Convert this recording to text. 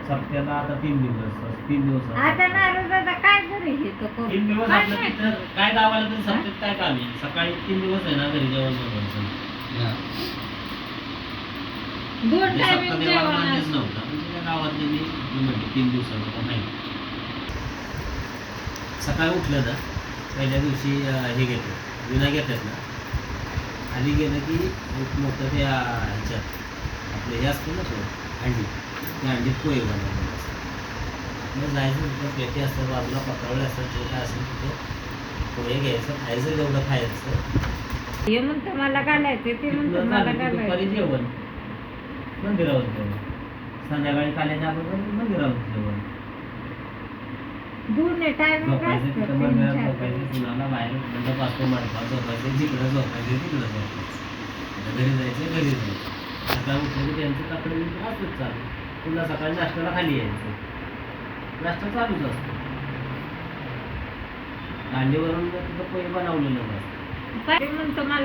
सप्त्याला आता 3 दिवस आता नारळ काय घरी घेतो 3 दिवस आपलं तिथं काय गावाला तर सप्त्यात काय काम आहे सकाळी 3 दिवस आहे ना घरी जेवण बनवायचं दोन टाइम मान्यच नव्हता म्हणजे गावातले मी म्हणते 3 दिवसाला नाही सकाळी उठलं ना पहिल्या दिवशी हे घेतो विना घेतात ना खाली गेलं की एक मोठं त्या ह्याच्यात आपलं हे असतं ना तो अंडी त्या अंडीत पोहे बनवलेले असतात मग जायचं तिथं पेटी असतात बाजूला पत्रावळे असतात जे काय असेल तिथे पोहे घ्यायचं खायचं जेवढं खायचं हे म्हणतो मला घालायचं ते म्हणतो मला दुपारी जेवण मंदिरावर जेवण संध्याकाळी काल्याच्या अगोदर मंदिरावर जेवण टाइम झोपायचं तिथं मंदिरात झोपायचं कुणाला बाहेर मंडप असतो मंडपात झोपायचं जिकडं झोपायचं तिकडं झोपायचं घरी जायचं घरी जायचं सकाळी उठलं की त्यांचं काकडे असतंच चालू पुन्हा सकाळी नाश्त्याला खाली यायचं नाश्ता चालूच असतो दांडीवरून तिथं पोहे बनवलेलं नसतं म्हणतो मला